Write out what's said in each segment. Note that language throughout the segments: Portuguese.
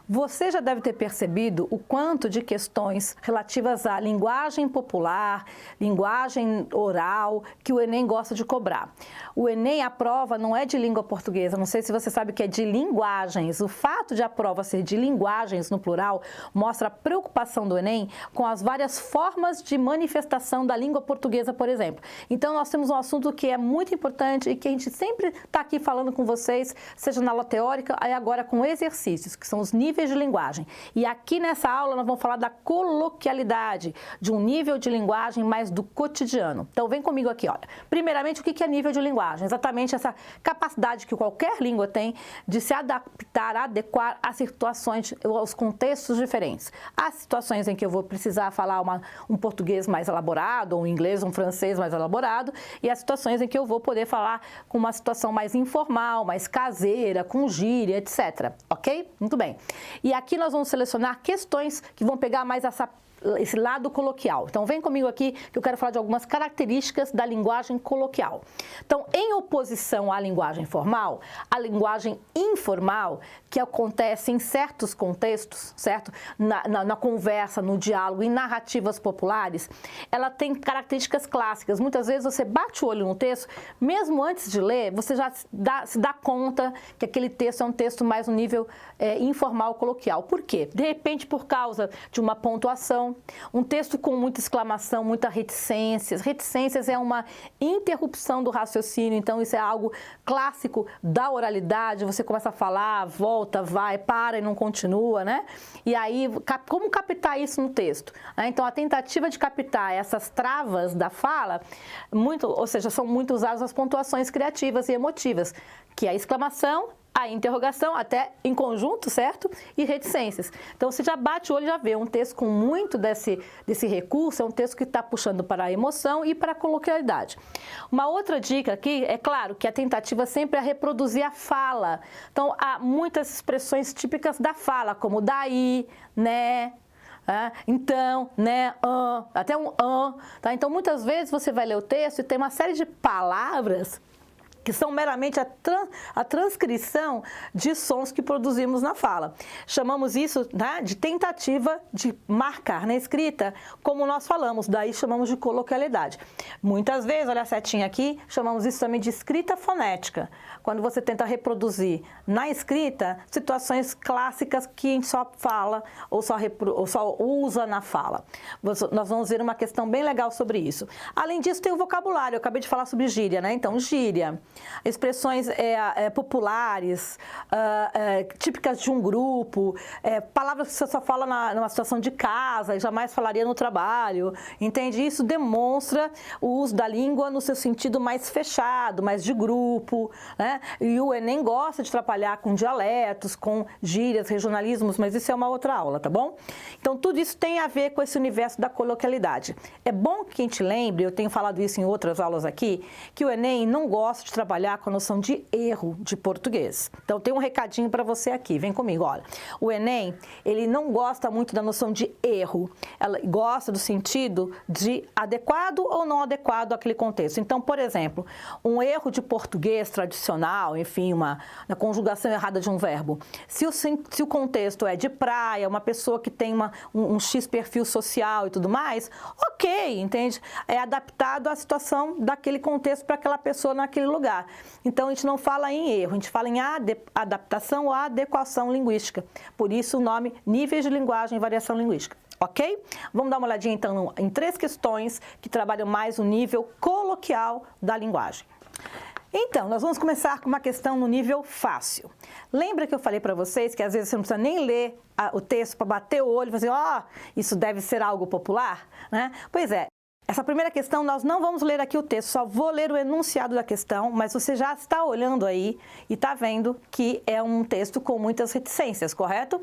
Você já deve ter percebido o quanto de questões relativas à linguagem popular, linguagem oral, que o Enem gosta de cobrar. O Enem, a prova não é de língua portuguesa, não sei se você sabe que é de linguagens. O fato de a prova ser de linguagens, no plural, mostra a preocupação do Enem com as várias formas de manifestação da língua portuguesa, por exemplo. Então, nós temos um assunto que é muito importante e que a gente sempre está aqui falando com vocês, seja na aula teórica, aí agora com exercícios, que são os níveis de linguagem. E aqui nessa aula nós vamos falar da coloquialidade, de um nível de linguagem mais do cotidiano. Então vem comigo aqui, olha. Primeiramente, o que é nível de linguagem? Exatamente essa capacidade que qualquer língua tem de se adaptar, adequar às situações, aos contextos diferentes. Há situações em que eu vou precisar falar um português mais elaborado, ou um inglês, um francês mais elaborado, e há situações em que eu vou poder falar com uma situação mais informal, mais caseira, com gíria, etc. Ok? Muito bem. E aqui nós vamos selecionar questões que vão pegar mais esse lado coloquial. Então, vem comigo aqui que eu quero falar de algumas características da linguagem coloquial. Então, em oposição à linguagem formal, a linguagem informal, que acontece em certos contextos, certo? Na conversa, no diálogo, em narrativas populares, ela tem características clássicas. Muitas vezes você bate o olho no texto, mesmo antes de ler, você já se dá conta que aquele texto é um texto mais no nível informal, coloquial. Por quê? De repente, por causa de uma pontuação, um texto com muita exclamação, muita reticências. Reticências é uma interrupção do raciocínio, então isso é algo clássico da oralidade. Você começa a falar, volta, vai, para e não continua, né? E aí, como captar isso no texto? Então, a tentativa de captar essas travas da fala, ou seja, são muito usadas as pontuações criativas e emotivas, que é a exclamação, a interrogação, até em conjunto, certo? E reticências. Então, você já bate o olho e já vê um texto com muito desse recurso, é um texto que está puxando para a emoção e para a coloquialidade. Uma outra dica aqui, é claro, que a tentativa sempre é reproduzir a fala. Então, há muitas expressões típicas da fala, como daí, né? Então, né, até um tá? Então, muitas vezes você vai ler o texto e tem uma série de palavras que são meramente a transcrição de sons que produzimos na fala. Chamamos isso, né, de tentativa de marcar na escrita, como nós falamos, daí chamamos de coloquialidade. Muitas vezes, olha a setinha aqui, chamamos isso também de escrita fonética, quando você tenta reproduzir na escrita situações clássicas que a gente só fala ou só usa na fala. Nós vamos ver uma questão bem legal sobre isso. Além disso, tem o vocabulário, eu acabei de falar sobre gíria, né? Então, gíria, expressões populares, típicas de um grupo, palavras que você só fala numa situação de casa e jamais falaria no trabalho, entende? Isso demonstra o uso da língua no seu sentido mais fechado, mais de grupo, né? E o Enem gosta de trabalhar com dialetos, com gírias, regionalismos, mas isso é uma outra aula, tá bom? Então, tudo isso tem a ver com esse universo da coloquialidade. É bom que a gente lembre, eu tenho falado isso em outras aulas aqui, que o Enem não gosta de trabalhar com a noção de erro de português. Então, tem um recadinho para você aqui, vem comigo, olha. O Enem, ele não gosta muito da noção de erro, ela gosta do sentido de adequado ou não adequado àquele contexto. Então, por exemplo, um erro de português tradicional, enfim, na conjugação errada de um verbo. Se o contexto é de praia, uma pessoa que tem um X perfil social e tudo mais, ok, entende? É adaptado à situação daquele contexto para aquela pessoa naquele lugar. Então, a gente não fala em erro, a gente fala em adaptação ou adequação linguística. Por isso, o nome níveis de linguagem e variação linguística. Ok? Vamos dar uma olhadinha, então, em 3 questões que trabalham mais o nível coloquial da linguagem. Então, nós vamos começar com uma questão no nível fácil. Lembra que eu falei para vocês que às vezes você não precisa nem ler o texto para bater o olho e fazer, isso deve ser algo popular, né? Pois é. Essa primeira questão, nós não vamos ler aqui o texto, só vou ler o enunciado da questão, mas você já está olhando aí e está vendo que é um texto com muitas reticências, correto?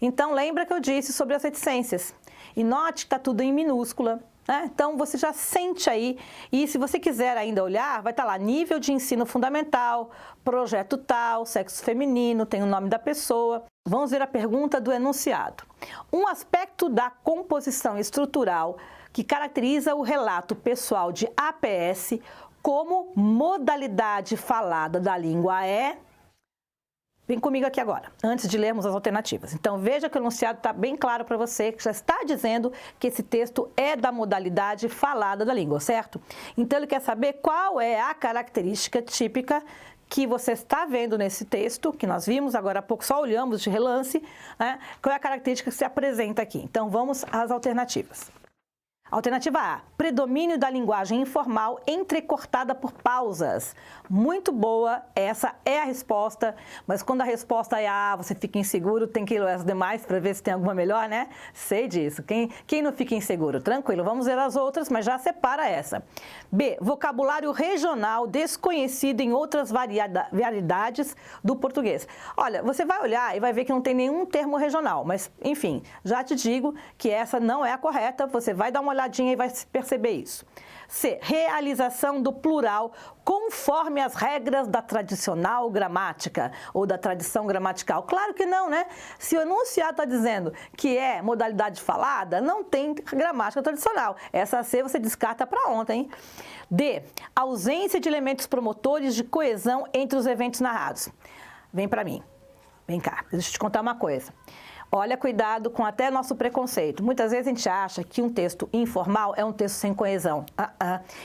Então, lembra que eu disse sobre as reticências. E note que está tudo em minúscula, né? Então, você já sente aí, e se você quiser ainda olhar, vai estar lá, nível de ensino fundamental, projeto tal, sexo feminino, tem o nome da pessoa. Vamos ver a pergunta do enunciado. Um aspecto da composição estrutural que caracteriza o relato pessoal de APS como modalidade falada da língua é... Vem comigo aqui agora, antes de lermos as alternativas. Então, veja que o enunciado está bem claro para você, que já está dizendo que esse texto é da modalidade falada da língua, certo? Então, ele quer saber qual é a característica típica que você está vendo nesse texto, que nós vimos agora há pouco, só olhamos de relance, né? Qual é a característica que se apresenta aqui. Então, vamos às alternativas. Alternativa A, predomínio da linguagem informal entrecortada por pausas. Muito boa, essa é a resposta, mas quando a resposta é A, você fica inseguro, tem que ler as demais para ver se tem alguma melhor, né? Sei disso. Quem não fica inseguro? Tranquilo, vamos ver as outras, mas já separa essa. B, vocabulário regional desconhecido em outras variedades do português. Olha, você vai olhar e vai ver que não tem nenhum termo regional, mas, enfim, já te digo que essa não é a correta, você vai dar uma olhadinha e vai perceber isso. C, realização do plural conforme as regras da tradicional gramática ou da tradição gramatical. Claro que não, né? Se o enunciado está dizendo que é modalidade falada, não tem gramática tradicional. Essa C você descarta para ontem, hein? D, ausência de elementos promotores de coesão entre os eventos narrados. Vem para mim. Vem cá, deixa eu te contar uma coisa. Olha, cuidado com até nosso preconceito. Muitas vezes a gente acha que um texto informal é um texto sem coesão.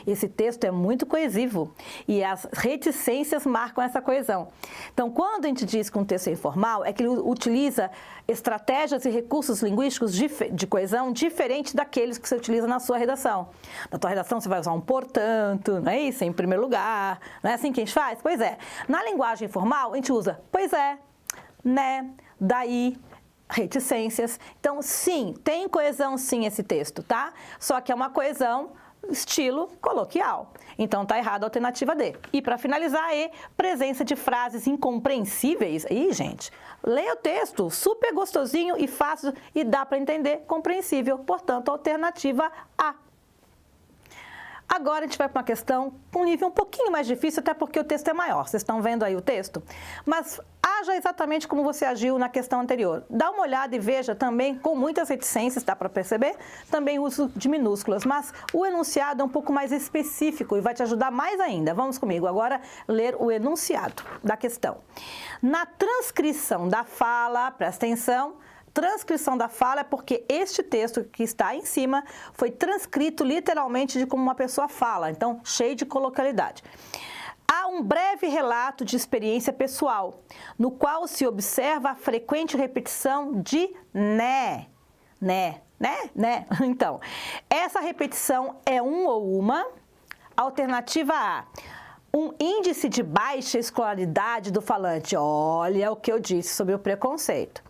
Esse texto é muito coesivo e as reticências marcam essa coesão. Então, quando a gente diz que um texto é informal, é que ele utiliza estratégias e recursos linguísticos de coesão diferentes daqueles que você utiliza na sua redação. Na tua redação você vai usar um portanto, não é isso? Em primeiro lugar, não é assim que a gente faz? Pois é. Na linguagem informal, a gente usa pois é, né, daí, reticências. Então, sim, tem coesão sim esse texto, tá? Só que é uma coesão estilo coloquial. Então, tá errado a alternativa D. E para finalizar, E, presença de frases incompreensíveis. Ih, gente, leia o texto, super gostosinho e fácil e dá para entender, compreensível. Portanto, alternativa A. Agora a gente vai para uma questão com um nível um pouquinho mais difícil, até porque o texto é maior. Vocês estão vendo aí o texto? Mas haja exatamente como você agiu na questão anterior. Dá uma olhada e veja também, com muitas reticências, dá para perceber, também o uso de minúsculas. Mas o enunciado é um pouco mais específico e vai te ajudar mais ainda. Vamos comigo agora ler o enunciado da questão. Na transcrição da fala, presta atenção, transcrição da fala é porque este texto que está em cima foi transcrito literalmente de como uma pessoa fala, então cheio de coloquialidade. Há um breve relato de experiência pessoal, no qual se observa a frequente repetição de né. Então, essa repetição é um ou uma. Alternativa A, um índice de baixa escolaridade do falante. Olha o que eu disse sobre o preconceito.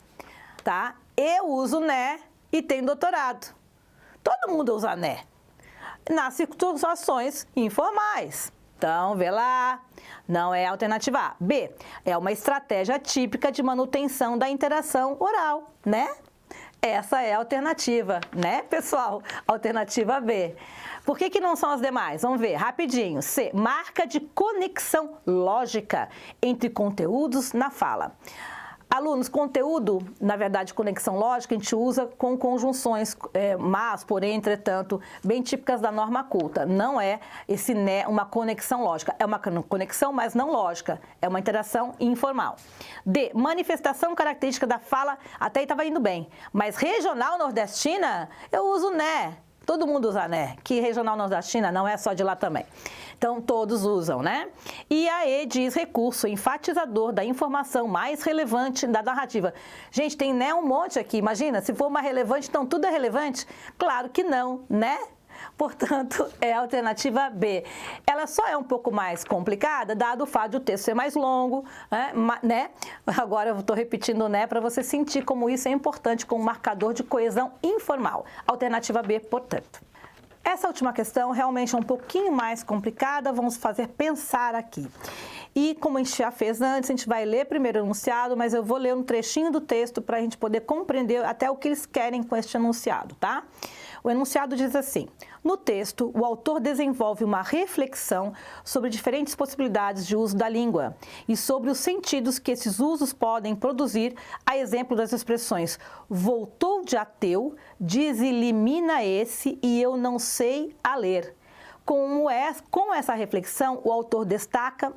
Tá? Eu uso né e tenho doutorado. Todo mundo usa né. Nas situações informais. Então, vê lá, não é a alternativa A. B, é uma estratégia típica de manutenção da interação oral, né? Essa é a alternativa, né, pessoal? Alternativa B. Por que não são as demais? Vamos ver, rapidinho. C, marca de conexão lógica entre conteúdos na fala. Alunos, conteúdo, na verdade, conexão lógica, a gente usa com conjunções, mas, porém, entretanto, bem típicas da norma culta. Não é esse né, uma conexão lógica. É uma conexão, mas não lógica. É uma interação informal. D, manifestação característica da fala, até aí estava indo bem. Mas regional nordestina, eu uso né. Todo mundo usa né, que regional nordestina não é só de lá também. Então, todos usam, né? E a E diz recurso enfatizador da informação mais relevante da narrativa. Gente, tem né um monte aqui, imagina, se for uma relevante, então tudo é relevante? Claro que não, né? Portanto, é a alternativa B. Ela só é um pouco mais complicada, dado o fato de o texto ser mais longo, né? Agora eu estou repetindo né para você sentir como isso é importante como marcador de coesão informal. Alternativa B, portanto. Essa última questão realmente é um pouquinho mais complicada, vamos fazer pensar aqui. E como a gente já fez antes, a gente vai ler primeiro o enunciado, mas eu vou ler um trechinho do texto para a gente poder compreender até o que eles querem com este enunciado, tá? O enunciado diz assim: no texto, o autor desenvolve uma reflexão sobre diferentes possibilidades de uso da língua e sobre os sentidos que esses usos podem produzir, a exemplo das expressões voltou de ateu, diz elimina esse e eu não sei a ler. Com essa reflexão, o autor destaca...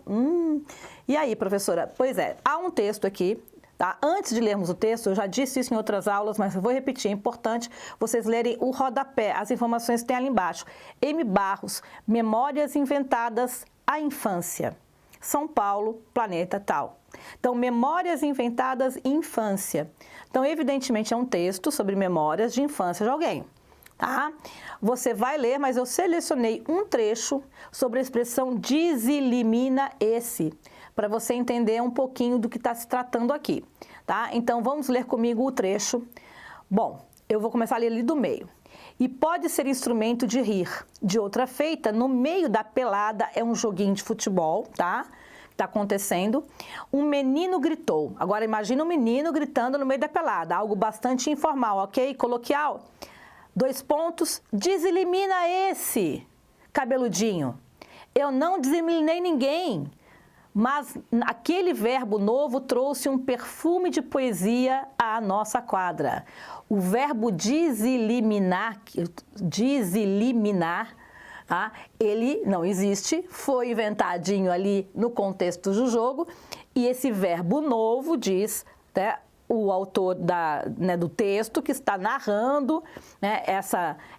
E aí, professora? Pois é, há um texto aqui, tá? Antes de lermos o texto, eu já disse isso em outras aulas, mas eu vou repetir, é importante vocês lerem o rodapé, as informações que tem ali embaixo. M. Barros, Memórias Inventadas à Infância. São Paulo, planeta tal. Então, Memórias Inventadas à Infância. Então, evidentemente, é um texto sobre memórias de infância de alguém. Tá? Você vai ler, mas eu selecionei um trecho sobre a expressão deselimina esse, para você entender um pouquinho do que está se tratando aqui, tá? Então, vamos ler comigo o trecho. Bom, eu vou começar a ler ali do meio. E pode ser instrumento de rir. De outra feita, no meio da pelada é um joguinho de futebol, tá? Está acontecendo. Um menino gritou. Agora, imagina um menino gritando no meio da pelada, algo bastante informal, ok? Coloquial. 2 pontos, deselimina esse, cabeludinho. Eu não deseliminei ninguém, mas aquele verbo novo trouxe um perfume de poesia à nossa quadra. O verbo deseliminar, tá? Ele não existe, foi inventadinho ali no contexto do jogo, e esse verbo novo diz, né, o autor do texto que está narrando, né,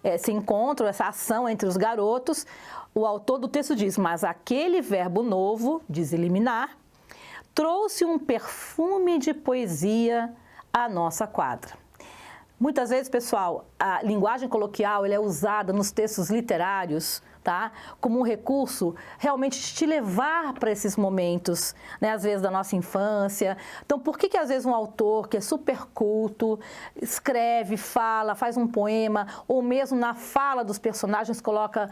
esse encontro, essa ação entre os garotos, o autor do texto diz, mas aquele verbo novo, deseliminar, trouxe um perfume de poesia à nossa quadra. Muitas vezes, pessoal, a linguagem coloquial ela é usada nos textos literários, tá? Como um recurso realmente de te levar para esses momentos, né? Às vezes da nossa infância. Então, por que às vezes um autor que é super culto, escreve, fala, faz um poema, ou mesmo na fala dos personagens coloca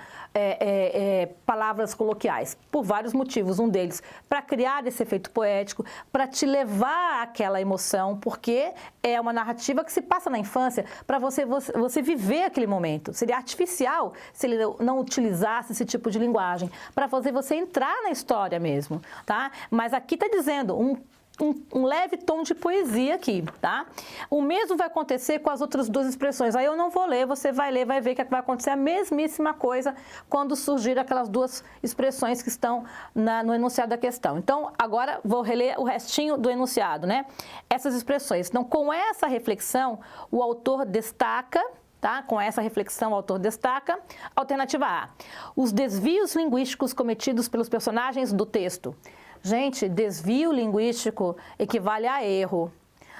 palavras coloquiais? Por vários motivos. Um deles, para criar esse efeito poético, para te levar àquela emoção, porque é uma narrativa que se passa na infância, para você viver aquele momento. Seria artificial se ele não utilizasse esse tipo de linguagem, para fazer você entrar na história mesmo, tá? Mas aqui está dizendo um leve tom de poesia aqui, tá? O mesmo vai acontecer com as outras 2 expressões. Aí eu não vou ler, você vai ler, vai ver que vai acontecer a mesmíssima coisa quando surgir aquelas 2 expressões que estão no enunciado da questão. Então, agora vou reler o restinho do enunciado, né? Essas expressões. Então, com essa reflexão, o autor destaca... Tá? Com essa reflexão, o autor destaca. Alternativa A. Os desvios linguísticos cometidos pelos personagens do texto. Gente, desvio linguístico equivale a erro.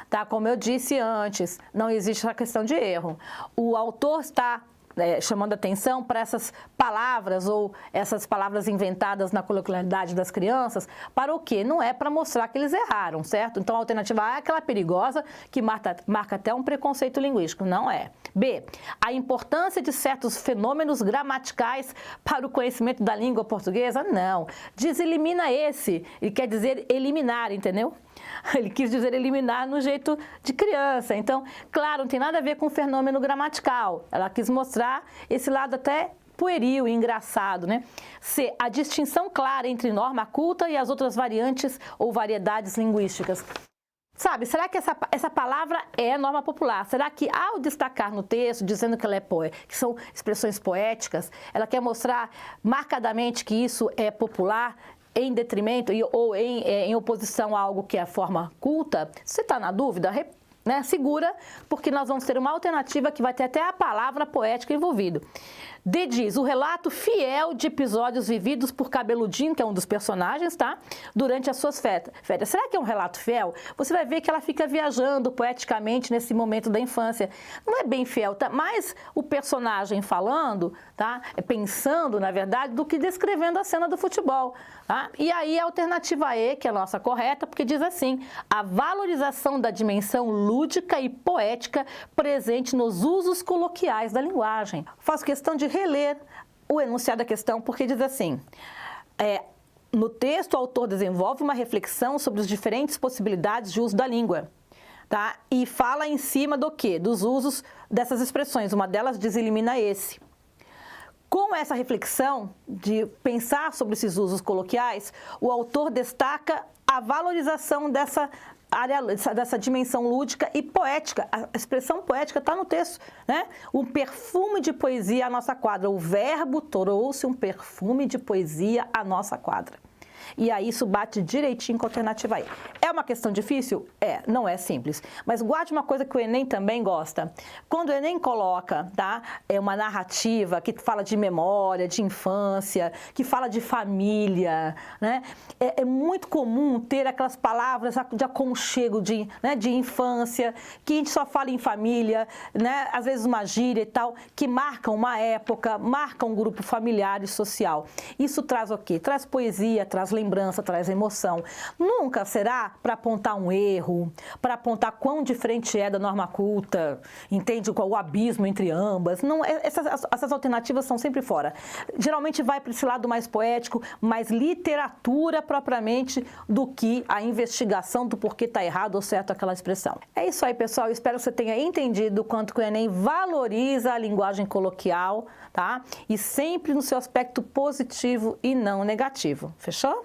Tá? Como eu disse antes, não existe a questão de erro. O autor está chamando atenção para essas palavras ou essas palavras inventadas na coloquialidade das crianças, para o quê? Não é para mostrar que eles erraram, certo? Então, a alternativa A é aquela perigosa que marca até um preconceito linguístico, não é. B, a importância de certos fenômenos gramaticais para o conhecimento da língua portuguesa? Não. Deselimina esse, e quer dizer eliminar, entendeu? Ele quis dizer eliminar no jeito de criança. Então, claro, não tem nada a ver com o fenômeno gramatical. Ela quis mostrar esse lado até pueril e engraçado, né? C, a distinção clara entre norma culta e as outras variantes ou variedades linguísticas. Sabe, será que essa palavra é norma popular? Será que ao destacar no texto, dizendo que ela que são expressões poéticas, ela quer mostrar marcadamente que isso é popular, em detrimento ou em oposição a algo que é a forma culta? Se você está na dúvida, né, segura, porque nós vamos ter uma alternativa que vai ter até a palavra poética envolvida. D diz, o relato fiel de episódios vividos por Cabeludinho, que é um dos personagens, tá? Durante as suas férias. Será que é um relato fiel? Você vai ver que ela fica viajando poeticamente nesse momento da infância. Não é bem fiel, tá? Mais o personagem falando, tá? Pensando, na verdade, do que descrevendo a cena do futebol, tá? E aí a alternativa E, que é a nossa correta, porque diz assim, a valorização da dimensão lúdica e poética presente nos usos coloquiais da linguagem. Faço questão de reler o enunciado da questão, porque diz assim, no texto o autor desenvolve uma reflexão sobre as diferentes possibilidades de uso da língua, tá? E fala em cima do quê? Dos usos dessas expressões, uma delas diz elimina esse. Com essa reflexão de pensar sobre esses usos coloquiais, o autor destaca a valorização área dessa dimensão lúdica e poética. A expressão poética está no texto, né? Um perfume de poesia à nossa quadra. O verbo trouxe um perfume de poesia à nossa quadra. E aí isso bate direitinho com a alternativa aí. É uma questão difícil? Não é simples. Mas guarde uma coisa que o Enem também gosta. Quando o Enem coloca, tá, uma narrativa que fala de memória, de infância, que fala de família, né? É muito comum ter aquelas palavras de aconchego, né, de infância, que a gente só fala em família, né? Às vezes uma gíria e tal, que marcam uma época, marcam um grupo familiar e social. Isso traz o quê? Traz poesia, traz lembrança, traz emoção. Nunca será para apontar um erro, para apontar quão diferente é da norma culta, entende? Qual o abismo entre ambas. Não, essas alternativas são sempre fora. Geralmente vai para esse lado mais poético, mais literatura propriamente, do que a investigação do porquê está errado ou certo aquela expressão. É isso aí, pessoal. Eu espero que você tenha entendido o quanto que o Enem valoriza a linguagem coloquial, tá? E sempre no seu aspecto positivo e não negativo. Fechou?